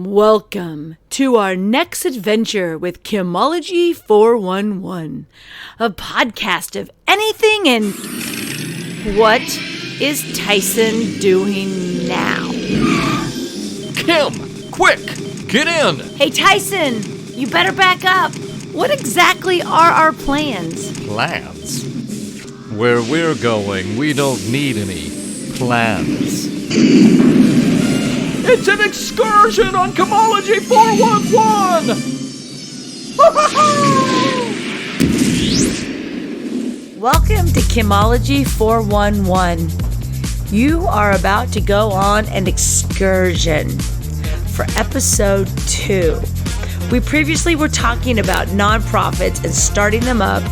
Welcome to our next adventure with Chemology 411, a podcast of anything and what is Tyson doing now? Kim, quick, get in! Hey Tyson, you better back up. What exactly are our plans? Plans? Where we're going, we don't need any plans. It's an excursion on Chemology 411! Welcome to Chemology 411. You are about to go on an excursion for episode 2. We previously were talking about nonprofits and starting them up,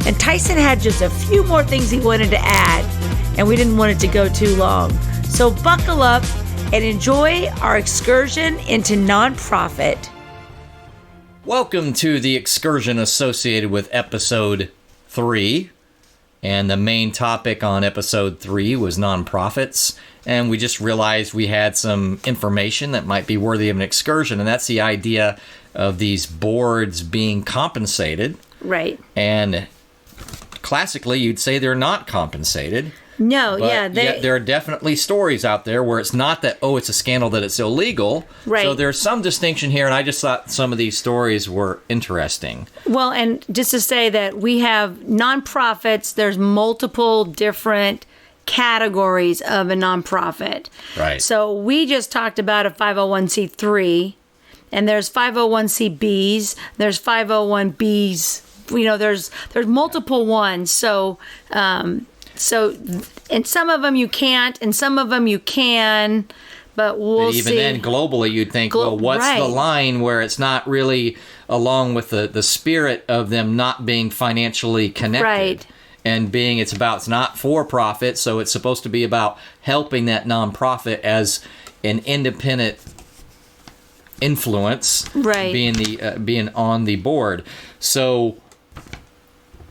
and Tyson had just a few more things he wanted to add, and we didn't want it to go too long. So buckle up and enjoy our excursion into nonprofit. Welcome to the excursion associated with episode 3. And the main topic on episode 3 was nonprofits. And we just realized we had some information that might be worthy of an excursion. And that's the idea of these boards being compensated. Right. And classically, you'd say they're not compensated. No, but yeah. Yet there are definitely stories out there where it's not that, it's a scandal that it's illegal. Right. So there's some distinction here, and I just thought some of these stories were interesting. Well, and just to say that we have nonprofits, there's multiple different categories of a nonprofit. Right. So we just talked about a 501c3, and there's 501c(b)s, there's 501b's, there's multiple ones. So, and some of them you can't, and some of them you can, but we'll see. Even then, globally, you'd think, what's the line where it's not really along with the spirit of them not being financially connected? Right. And it's not for profit, so it's supposed to be about helping that nonprofit as an independent influence, right? Being on the board. So,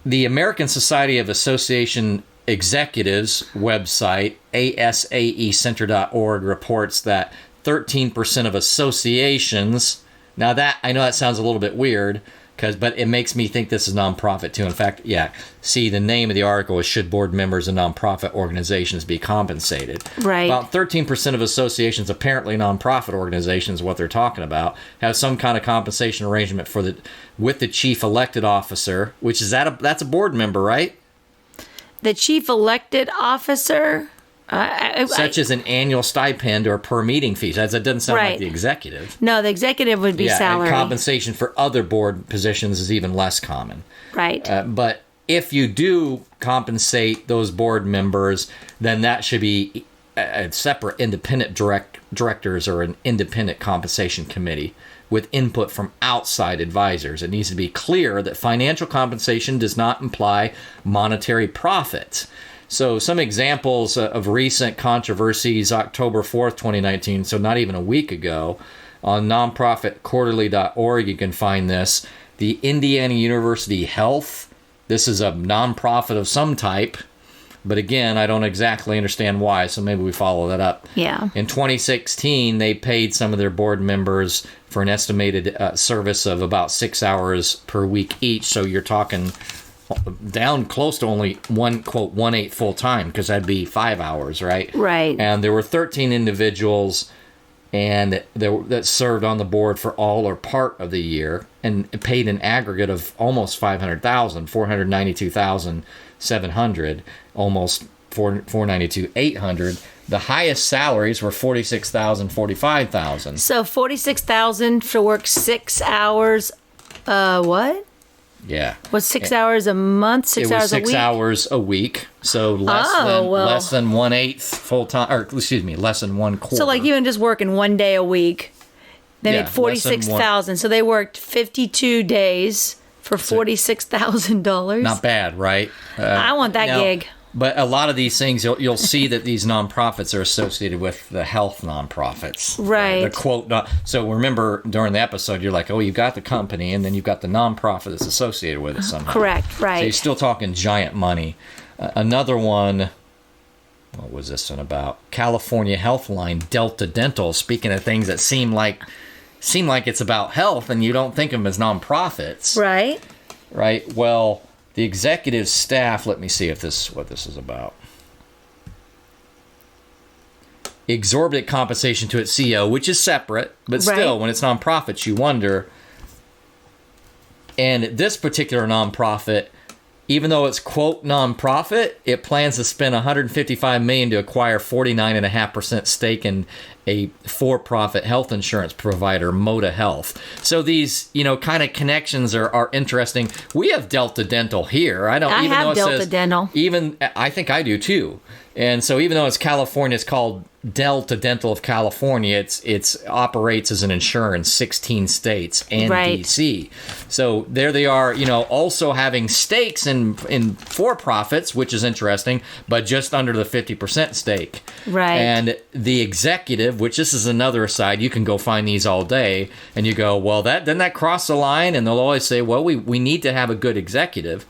the American Society of Association Executives website, asaecenter.org, reports that 13% of associations, now that, I know that sounds a little bit weird, but it makes me think this is nonprofit too. In fact, see, the name of the article is Should Board Members of Nonprofit Organizations Be Compensated? Right. About 13% of associations, apparently nonprofit organizations, what they're talking about, have some kind of compensation arrangement with the chief elected officer, which is that's a board member, right? The chief elected officer, such as an annual stipend or per meeting fees. That doesn't sound right. like the executive. No, the executive would be salary. And compensation for other board positions is even less common. Right. But if you do compensate those board members, then that should be a separate independent directors or an independent compensation committee with input from outside advisors. It needs to be clear that financial compensation does not imply monetary profit. So some examples of recent controversies, October 4th, 2019, so not even a week ago, on nonprofitquarterly.org you can find this. The Indiana University Health, this is a nonprofit of some type, but again, I don't exactly understand why, so maybe we follow that up. Yeah. In 2016, they paid some of their board members for an estimated service of about 6 hours per week each, so you're talking down close to only one, quote, 1/8 full time, because that'd be 5 hours, right? Right. And there were 13 individuals that served on the board for all or part of the year and paid an aggregate of almost 500,000, 492,700, almost 492,800. The highest salaries were 46,000, 45,000. So 46,000 to work 6 hours. What? Yeah. Was 6 hours a month? 6 hours a week? 6 hours a week. So less than 1/8 full time, or excuse me, less than one quarter. So like even just working 1 day a week, they made 46,000. So they worked 52 days for $46,000. Not bad, right? I want that gig. But a lot of these things, you'll see that these nonprofits are associated with the health nonprofits. Right. The quote. So remember, during the episode, you're like, you've got the company, and then you've got the nonprofit that's associated with it somehow. Correct, right. So you're still talking giant money. Another one, what was this one about? California Health Line, Delta Dental. Speaking of things that seem like seem like it's about health, and you don't think of them as nonprofits. Right. Right? Well, the executive staff, let me see if this what this is about. Exorbitant compensation to its CEO, which is separate, but still, when it's nonprofits, you wonder. And this particular nonprofit, even though it's, quote, nonprofit, it plans to spend $155 million to acquire 49.5% stake in a for-profit health insurance provider, Moda Health. So these, kind of connections are interesting. We have Delta Dental here. I have Delta Dental. I think I do too. And so even though it's California, it's called Delta Dental of California. It operates as an insurer in 16 states and DC. So there they are, also having stakes in for-profits, which is interesting, but just under the 50% stake. Right. And the executive, which this is another aside, you can go find these all day, and you go, well, doesn't that cross the line? And they'll always say, well, we need to have a good executive.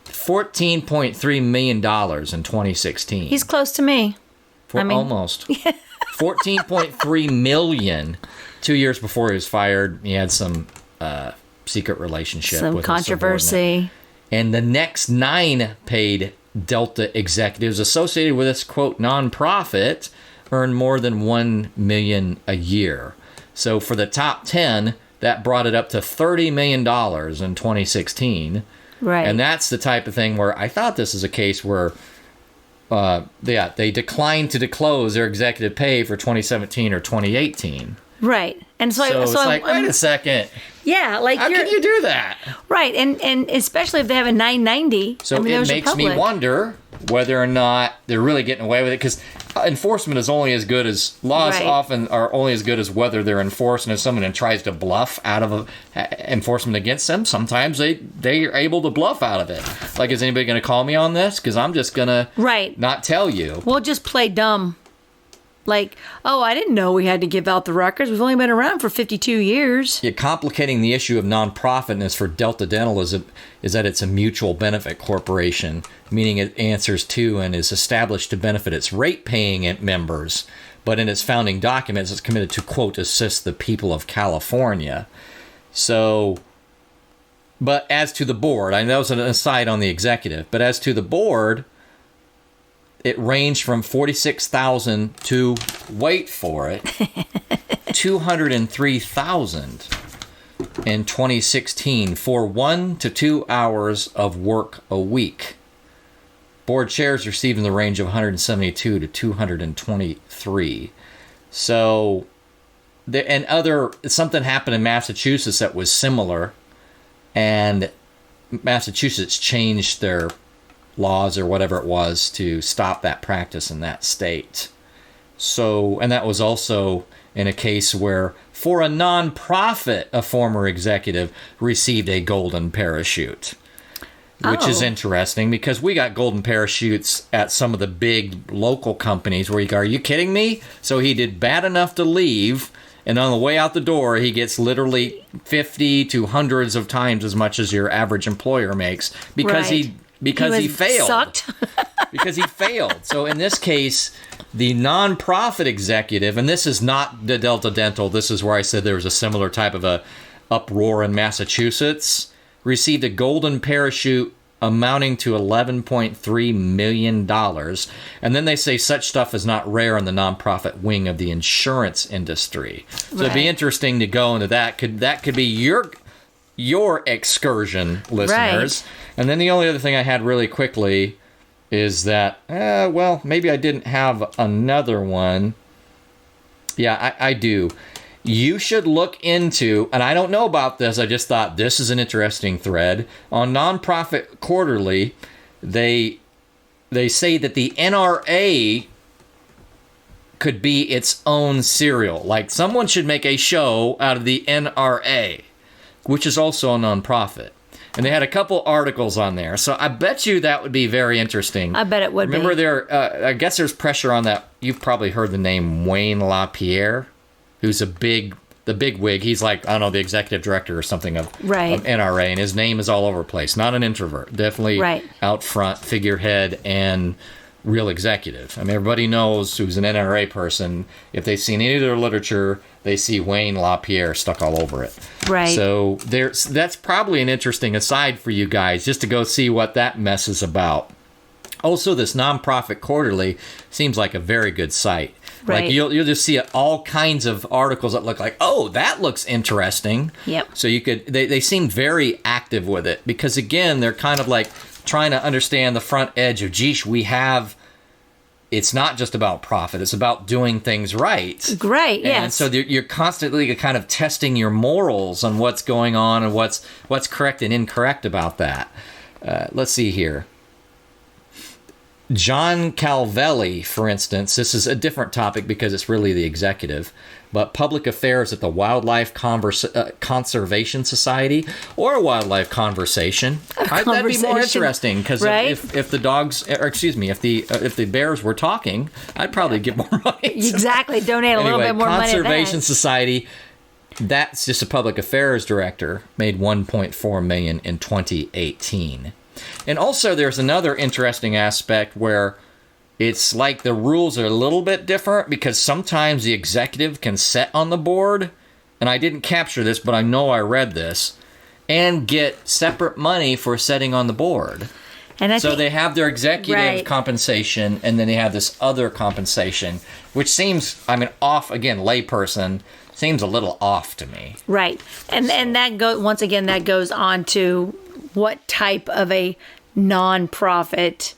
$14.3 million in 2016. He's close to me. Almost. $14.3 million. 2 years before he was fired, he had some secret relationship with controversy. And the next 9 paid Delta executives associated with this, quote, nonprofit earned more than $1 million a year. So for the top 10, that brought it up to $30 million in 2016. Right. And that's the type of thing where I thought this is a case where they declined to disclose their executive pay for 2017 or 2018. Right. And so it's like, wait a second. Yeah, like how can you do that? Right, and especially if they have a 990. So it makes me wonder whether or not they're really getting away with it, because enforcement is only as good as laws often are only as good as whether they're enforced. And if someone tries to bluff out of enforcement against them, sometimes they are able to bluff out of it. Like, is anybody going to call me on this? Because I'm just going to not tell you. We'll just play dumb. Like, oh, I didn't know we had to give out the records. We've only been around for 52 years. Yeah, complicating the issue of nonprofitness for Delta Dental is that it's a mutual benefit corporation, meaning it answers to and is established to benefit its rate-paying members. But in its founding documents, it's committed to, quote, assist the people of California. So, but as to the board, I know that was an aside on the executive, but as to the board, it ranged from 46,000 to, wait for it, 203,000 in 2016 for 1 to 2 hours of work a week. Board chairs received in the range of 172 to 223. So, something happened in Massachusetts that was similar, and Massachusetts changed their laws or whatever it was to stop that practice in that state. So, and that was also in a case where, for a nonprofit, a former executive received a golden parachute, which is interesting because we got golden parachutes at some of the big local companies where you go, are you kidding me? So he did bad enough to leave, and on the way out the door, he gets literally 50 to hundreds of times as much as your average employer makes because he failed. Sucked. Because he failed. So in this case, the nonprofit executive, and this is not the Delta Dental, this is where I said there was a similar type of a uproar in Massachusetts, received a golden parachute amounting to $11.3 million. And then they say such stuff is not rare in the nonprofit wing of the insurance industry. So it'd be interesting to go into that. That could be your excursion, listeners. Right. And then the only other thing I had really quickly is that, maybe I didn't have another one. Yeah, I do. You should look into, and I don't know about this, I just thought this is an interesting thread. On Nonprofit Quarterly, they say that the NRA could be its own serial. Like, someone should make a show out of the NRA, which is also a nonprofit. And they had a couple articles on there. So I bet you that would be very interesting. I bet it would Remember I guess there's pressure on that. You've probably heard the name Wayne LaPierre, who's the big wig. He's like, I don't know, the executive director or something of NRA. And his name is all over the place. Not an introvert. Definitely out front, figurehead, and real executive. I mean, everybody knows who's an NRA person. If they've seen any of their literature, they see Wayne LaPierre stuck all over it. Right. So that's probably an interesting aside for you guys, just to go see what that mess is about. Also, this Nonprofit Quarterly seems like a very good site. Right. Like you'll just see all kinds of articles that look like, oh, that looks interesting. Yep. So they seem very active with it, because again, they're kind of like trying to understand the front edge of, geesh, it's not just about profit, it's about doing things right. Great, yes. And so you're constantly kind of testing your morals on what's going on and what's correct and incorrect about that. Let's see here. John Calvelli, for instance, this is a different topic because it's really the executive, but public affairs at the Wildlife Conservation Society, or Wildlife Conversation. That'd be more interesting, because right? if the dogs, or excuse me, if the bears were talking, I'd probably give more money. Exactly, donate a little bit more money. Conservation Society, that's just a public affairs director, made $1.4 million in 2018. And also, there's another interesting aspect where it's like the rules are a little bit different, because sometimes the executive can sit on the board, and I didn't capture this, but I know I read this, and get separate money for sitting on the board. And so they have their executive compensation, and then they have this other compensation, which seems, off, again, layperson, seems a little off to me. Right. And that goes on to what type of a nonprofit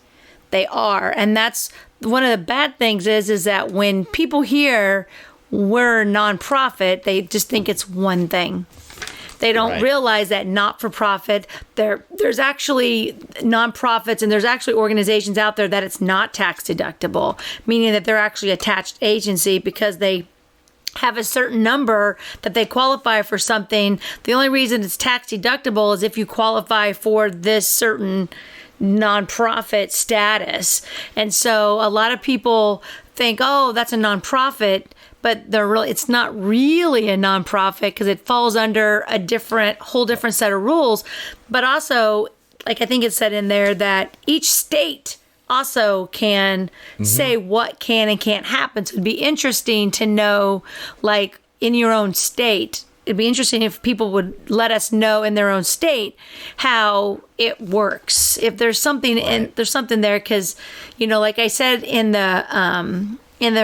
they are. And that's one of the bad things is that when people hear we're a nonprofit, they just think it's one thing. They don't realize that not-for-profit, there's actually nonprofits and there's actually organizations out there that it's not tax deductible, meaning that they're actually attached agency because they have a certain number that they qualify for something. The only reason it's tax deductible is if you qualify for this certain nonprofit status. And so a lot of people think, oh, that's a nonprofit, but it's not really a nonprofit because it falls under a whole different set of rules. But also, like I think it said in there that each state also can say what can and can't happen. So it'd be interesting to know, like in your own state, it'd be interesting if people would let us know in their own state how it works. If there's something there's something there, because like I said in the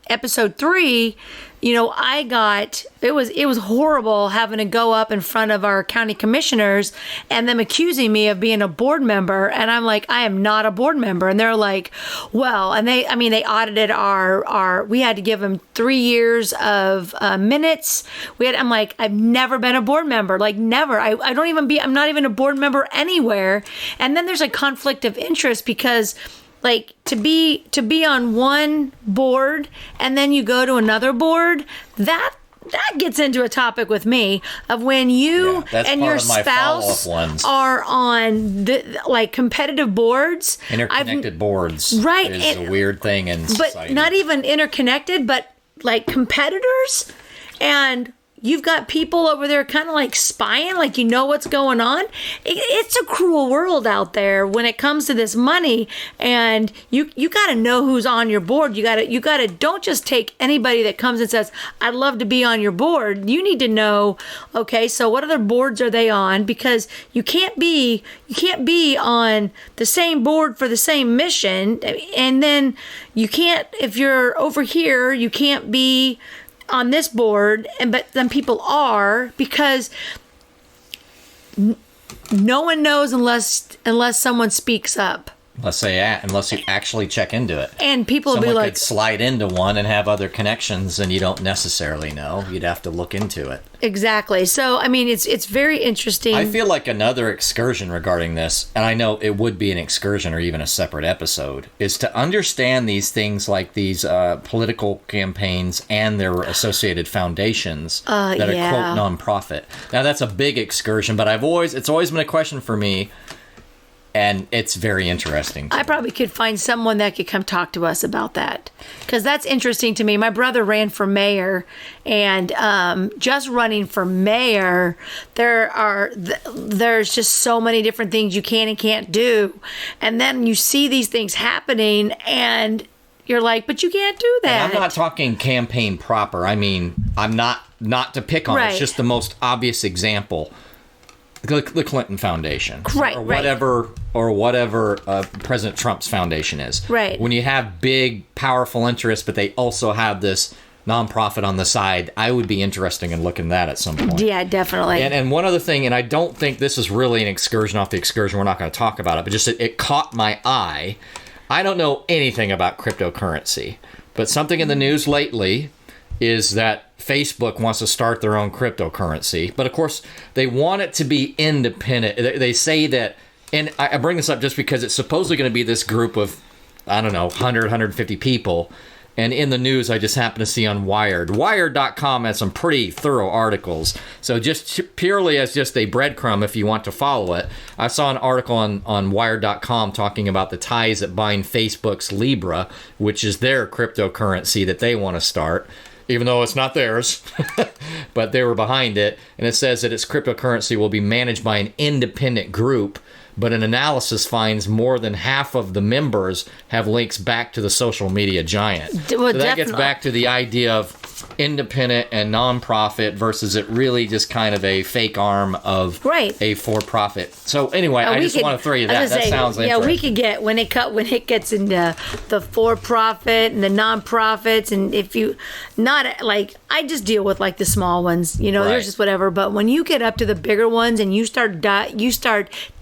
episode 3, it was horrible having to go up in front of our county commissioners and them accusing me of being a board member. And I'm like, I am not a board member. And they're like, well, and they audited we had to give them 3 years of minutes. I'm like, I've never been a board member, like never. I'm not even a board member anywhere. And then there's a conflict of interest because like to be on one board and then you go to another board, that gets into a topic with me of when you and your spouse are on like competitive boards, interconnected boards. Right, is a weird thing in society. But not even interconnected, but like competitors, and you've got people over there kind of like spying, like what's going on. It's a cruel world out there when it comes to this money, and you got to know who's on your board. You got to don't just take anybody that comes and says, "I'd love to be on your board." You need to know, okay, so what other boards are they on? Because you can't be on the same board for the same mission, and then you can't, if you're over here, you can't be on this board, but then people are, because no one knows unless someone speaks up. Unless you actually check into it. And people will be like, could slide into one and have other connections, and you don't necessarily know. You'd have to look into it. Exactly. So, it's very interesting. I feel like another excursion regarding this, and I know it would be an excursion or even a separate episode, is to understand these things like these political campaigns and their associated foundations that are, quote, nonprofit. Now, that's a big excursion, but it's always been a question for me. And it's very interesting. I probably could find someone that could come talk to us about that, because that's interesting to me. My brother ran for mayor, and just running for mayor, there's just so many different things you can and can't do, and then you see these things happening, and you're like, but you can't do that. And I'm not talking campaign proper. I mean, I'm not to pick on. It's just the most obvious example. The Clinton Foundation, right, or whatever President Trump's foundation is. Right. When you have big, powerful interests, but they also have this nonprofit on the side, I would be interested in looking at that at some point. Yeah, definitely. And one other thing, and I don't think this is really an excursion off the excursion. We're not going to talk about it, but just it caught my eye. I don't know anything about cryptocurrency, but something in the news lately is that Facebook wants to start their own cryptocurrency. But of course, they want it to be independent. They say that, and I bring this up just because it's supposedly going to be this group of, I don't know, 100, 150 people. And in the news, I just happened to see on Wired. Wired.com has some pretty thorough articles. So just purely as just a breadcrumb, if you want to follow it, I saw an article on Wired.com talking about the ties that bind Facebook's Libra, which is their cryptocurrency that they want to start, even though it's not theirs, but they were behind it. And it says that its cryptocurrency will be managed by an independent group, but an analysis finds more than half of the members have links back to the social media giant. Well, so that gets back to the idea of independent and nonprofit versus it really just kind of a fake arm of a for-profit. So anyway, I just want to throw you that. That sounds interesting. Yeah, we could get when it gets into the for-profit and the nonprofits, and if you not like, I just deal with like the small ones, you know, there's just whatever. But when you get up to the bigger ones and you start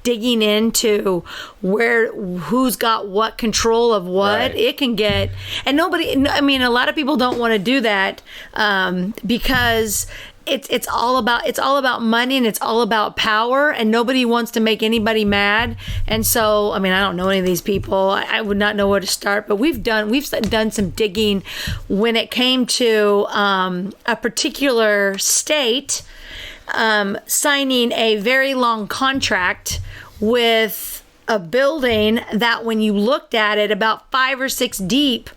digging into who's got what control of what, it can get, and a lot of people don't want to do that because it's all about money, and it's all about power, and nobody wants to make anybody mad. And so, I don't know any of these people. I would not know where to start, but we've done some digging when it came to a particular state signing a very long contract with a building that, when you looked at it, about 5 or 6 deep,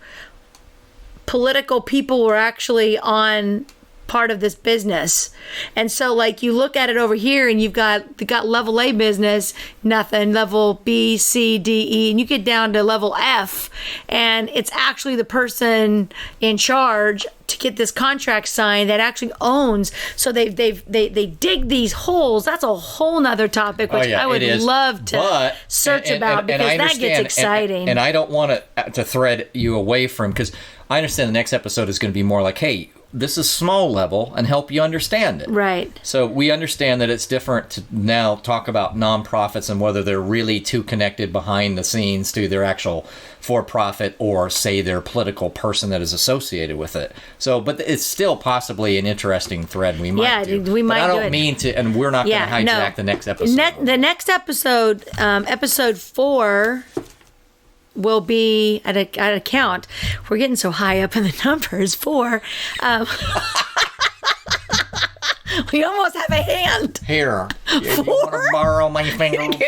political people were actually on part of this business. And so, like, you look at it over here and you've got level A business, nothing, level B, C, D, E, and you get down to level F, and it's actually the person in charge to get this contract signed that actually owns. So they dig these holes. That's a whole nother topic, which I would love to search about, because that gets exciting. And I don't want to thread you away from, because I understand the next episode is going to be more like, hey, this is small level, and help you understand it. Right. So we understand that it's different to now talk about nonprofits and whether they're really too connected behind the scenes to their actual for-profit, or say their political person that is associated with it. So, but it's still possibly an interesting thread we might do. We might. But I don't mean to, and we're not going to hijack the next episode. The next episode, episode 4, will be at a count. We're getting so high up in the numbers. 4. We almost have a hand. Here. You want to borrow my finger?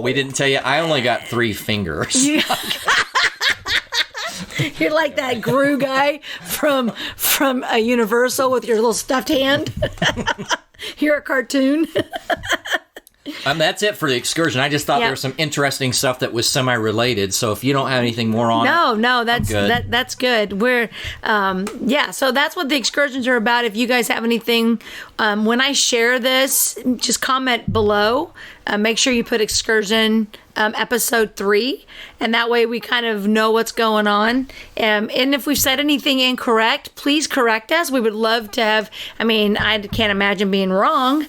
We didn't tell you. I only got 3 fingers. You're like that Gru guy from Universal with your little stuffed hand. You're a cartoon. That's it for the excursion. I just thought there was some interesting stuff that was semi-related. So if you don't have anything more on it, no, that's good. We're so that's what the excursions are about. If you guys have anything, when I share this, just comment below. Make sure you put excursion episode 3, and that way we kind of know what's going on. And if we've said anything incorrect, please correct us. We would love to have. I can't imagine being wrong.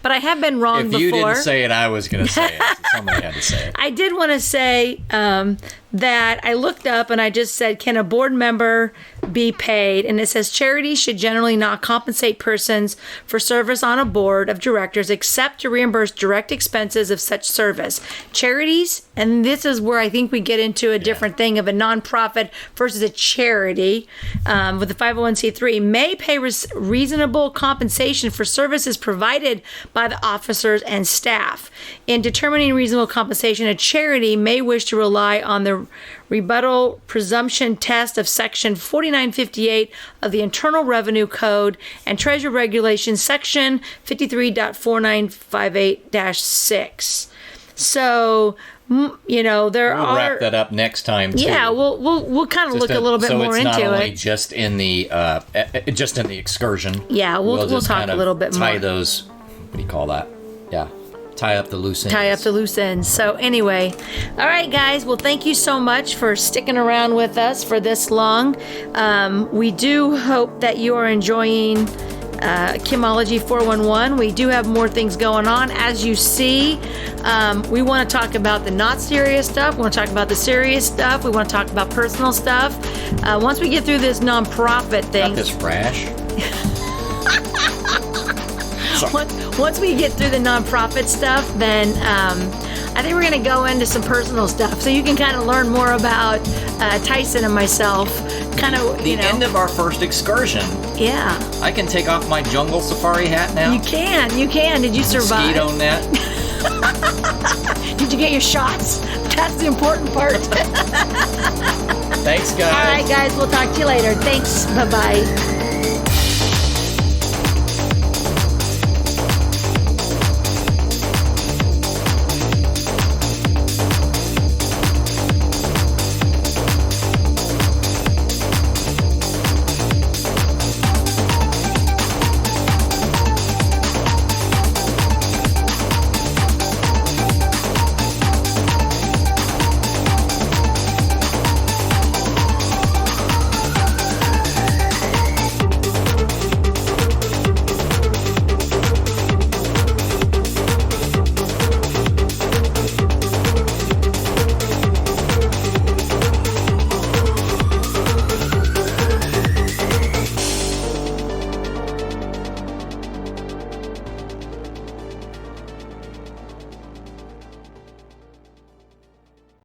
But I have been wrong before. If you didn't say it, I was going to say it. Somebody had to say it. I did want to say that I looked up and I just said, can a board member be paid. And it says charities should generally not compensate persons for service on a board of directors except to reimburse direct expenses of such service. Charities, and this is where I think we get into a different thing of a nonprofit versus a charity with the 501c3, may pay reasonable compensation for services provided by the officers and staff. In determining reasonable compensation, a charity may wish to rely on the rebuttal presumption test of Section 4958 of the Internal Revenue Code and Treasury Regulations Section 53.4958-6. So, we'll wrap that up next time too. Yeah, we'll kind of look a little bit more into it. So it's not only just in the excursion. Yeah, we'll talk a little bit more. Tie those. What do you call that? Yeah. Tie up the loose ends. Tie up the loose ends. So anyway, all right, guys. Well, thank you so much for sticking around with us for this long. We do hope that you are enjoying Chemology 411. We do have more things going on. As you see, we want to talk about the not serious stuff. We want to talk about the serious stuff. We want to talk about personal stuff. Once we get through this nonprofit thing. Got this rash. Once we get through the nonprofit stuff, then I think we're going to go into some personal stuff, so you can kind of learn more about Tyson and myself. Kind of, the end of our first excursion. Yeah. I can take off my jungle safari hat now. You can. Did you survive? Mosquito net. Did you get your shots? That's the important part. Thanks, guys. All right, guys. We'll talk to you later. Thanks. Bye-bye.